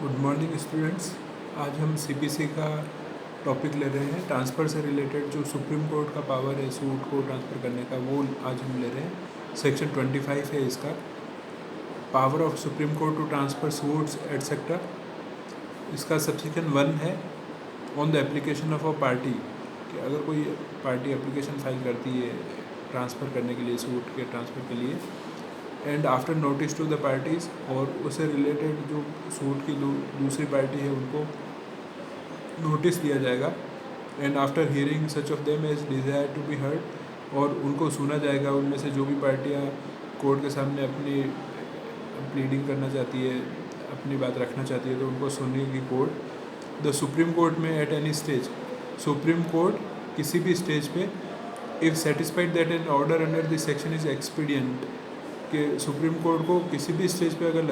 Good morning students. आज हम CPC का टॉपिक ले रहे हैं। ट्रांसफ़र से रिलेटेड जो सुप्रीम कोर्ट का पावर है सूट को ट्रांसफ़र करने का, वो आज हम ले रहे हैं। सेक्शन 25 है इसका, power of supreme court to transfer suits etcetera. इसका सबसेक्शन 1 है on the application of a party, कि अगर कोई पार्टी एप्लीकेशन फाइल करती है ट्रांसफ़र करने के लिए, सूट के ट्रांसफ़र के लिए, and after notice to the parties, और उससे रिलेटेड जो सूट की दूसरी पार्टी है उनको नोटिस दिया जाएगा। And after hearing such of them as desire to be heard, और उनको सुना जाएगा। उनमें से जो भी पार्टियाँ कोर्ट के सामने अपनी प्लीडिंग करना चाहती है, अपनी बात रखना चाहती है, तो उनको सुनेगी कोर्ट। द सुप्रीम कोर्ट में at any stage, supreme court किसी भी स्टेज पे, if satisfied that an order under this section is expedient, कि सुप्रीम कोर्ट को किसी भी स्टेज पे अगर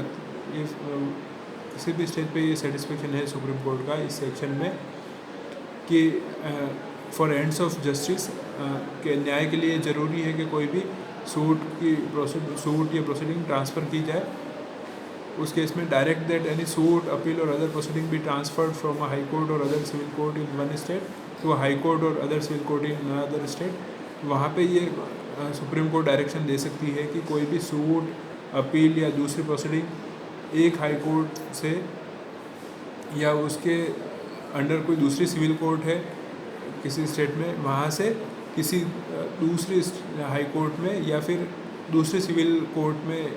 किसी भी स्टेज पे ये सेटिस्फेक्शन है सुप्रीम कोर्ट का इस सेक्शन में कि फॉर एंड्स ऑफ जस्टिस, के न्याय के लिए ज़रूरी है कि कोई भी सूट या प्रोसीडिंग ट्रांसफ़र की जाए, उस केस में direct that any suit, appeal और other proceeding be transferred from a high court और other civil court in one state to a high court और other civil court in other state. वहाँ पे ये सुप्रीम कोर्ट डायरेक्शन दे सकती है कि कोई भी सूट, अपील या दूसरी प्रोसीडिंग एक हाई कोर्ट से या उसके अंडर कोई दूसरी सिविल कोर्ट है किसी स्टेट में, वहाँ से किसी दूसरी हाई कोर्ट में या फिर दूसरे सिविल कोर्ट में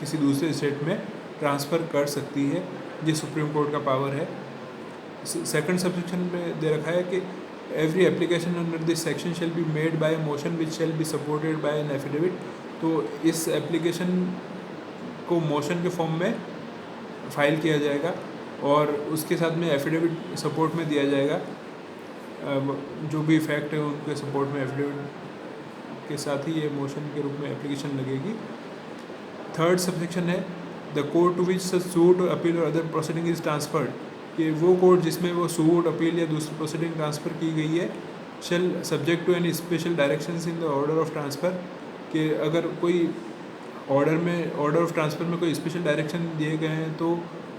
किसी दूसरे स्टेट में ट्रांसफ़र कर सकती है। ये सुप्रीम कोर्ट का पावर है। सेकंड सबसेक्शन में दे रखा है कि every application under this section shall be made by motion which shall be supported by an affidavit. तो इस एप्लीकेशन को मोशन के फॉर्म में फाइल किया जाएगा और उसके साथ में एफिडेविट सपोर्ट में दिया जाएगा। जो भी फैक्ट है उनके सपोर्ट में एफिडेविट के साथ ही ये मोशन के रूप में एप्लीकेशन लगेगी। थर्ड सबसेक्शन है the court to which such suit, appeal और अदर प्रोसीडिंग इज ट्रांसफर्ड, कि वो कोर्ट जिसमें वो सूट, अपील या दूसरी प्रोसीडिंग ट्रांसफ़र की गई है, shall subject to any special directions in the order of transfer, कि अगर कोई ऑर्डर ऑफ ट्रांसफ़र में कोई स्पेशल डायरेक्शन दिए गए हैं तो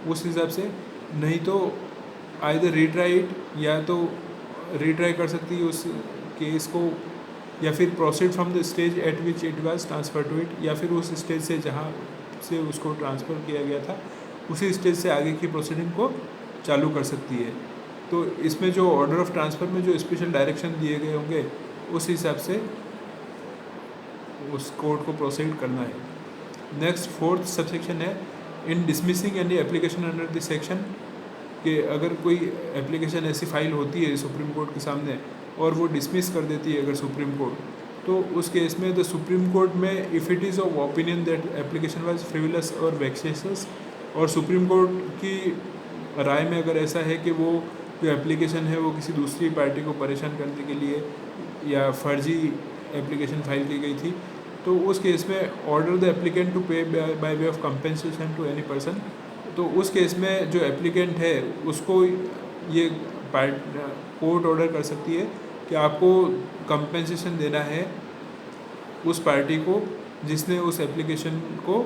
उस हिसाब से, नहीं तो आइदर रीट्राई या तो रीट्राई कर सकती है उस केस को, या फिर proceed from the stage at which it was transfer to it, या फिर उस स्टेज से जहाँ से उसको ट्रांसफ़र किया गया था उसी स्टेज से आगे की प्रोसीडिंग को चालू कर सकती है। तो इसमें जो ऑर्डर ऑफ ट्रांसफ़र में जो स्पेशल डायरेक्शन दिए गए होंगे उस हिसाब से उस कोर्ट को प्रोसीड करना है। नेक्स्ट फोर्थ सबसेक्शन है in dismissing any application under this section, कि अगर कोई एप्लीकेशन ऐसी फाइल होती है सुप्रीम कोर्ट के सामने और वो डिसमिस कर देती है अगर सुप्रीम कोर्ट, तो उस केस में द सुप्रीम कोर्ट में if it is of opinion that application was frivolous और वेक्सेशियस, और सुप्रीम कोर्ट की राय में अगर ऐसा है कि वो जो एप्लीकेशन है वो किसी दूसरी पार्टी को परेशान करने के लिए या फर्जी एप्लीकेशन फाइल की गई थी, तो उस केस में order the applicant to pay by way of compensation to any person. तो उस केस में जो एप्लीकेंट है उसको ये कोर्ट ऑर्डर कर सकती है कि आपको कंपेंसेशन देना है उस पार्टी को जिसने उस एप्लीकेशन को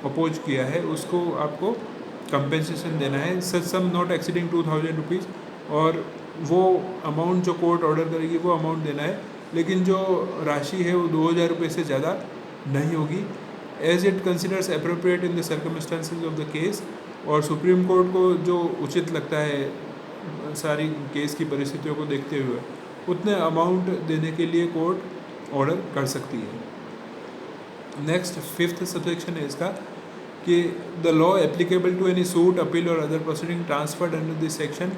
अपोज किया है, उसको आपको कंपेंसेशन देना है, सच सम नॉट एक्सीडिंग 2000 रुपीज़, और वो अमाउंट जो कोर्ट ऑर्डर करेगी वो अमाउंट देना है, लेकिन जो राशि है वो 2000 रुपये से ज़्यादा नहीं होगी, as it considers appropriate in the circumstances of the case. और सुप्रीम कोर्ट को जो उचित लगता है सारी केस की परिस्थितियों को देखते हुए उतने अमाउंट देने के लिए कोर्ट ऑर्डर कर सकती है। नेक्स्ट फिफ्थ सबसेक्शन है इसका कि the law applicable to any suit, appeal और other proceeding transferred under this section,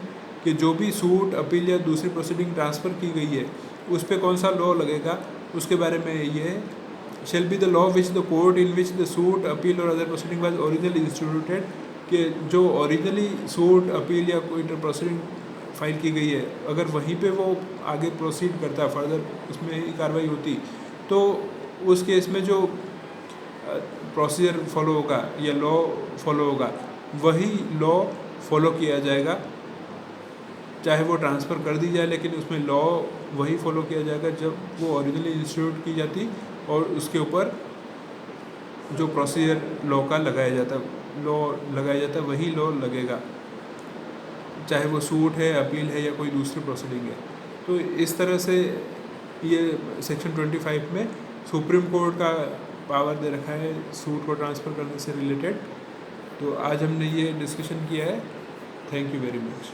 कि जो भी सूट, अपील या दूसरी प्रोसीडिंग ट्रांसफ़र की गई है उस पर कौन सा लॉ लगेगा उसके बारे में ये है। Shall be the law which the court in which the suit, appeal और other proceeding was originally instituted, कि जो ओरिजिनली सूट, अपील या कोई प्रोसीडिंग फाइल की गई है अगर वहीं पे वो आगे प्रोसीड करता, फर्दर उसमें ही कार्रवाई होती, तो उस केस में जो प्रोसीजर फॉलो होगा या लॉ फॉलो होगा वही लॉ फॉलो किया जाएगा, चाहे वो ट्रांसफ़र कर दी जाए, लेकिन उसमें लॉ वही फॉलो किया जाएगा जब वो ओरिजिनली इंस्टीट्यूट की जाती और उसके ऊपर जो प्रोसीजर लॉ का लगाया जाता लॉ लगाया जाता है वही लॉ लगेगा, चाहे वो सूट है, अपील है या कोई दूसरी प्रोसीडिंग है। तो इस तरह से ये सेक्शन 25 में सुप्रीम कोर्ट का पावर दे रखा है सूट को ट्रांसफ़र करने से रिलेटेड। तो आज हमने ये डिस्कशन किया है। Thank you very much.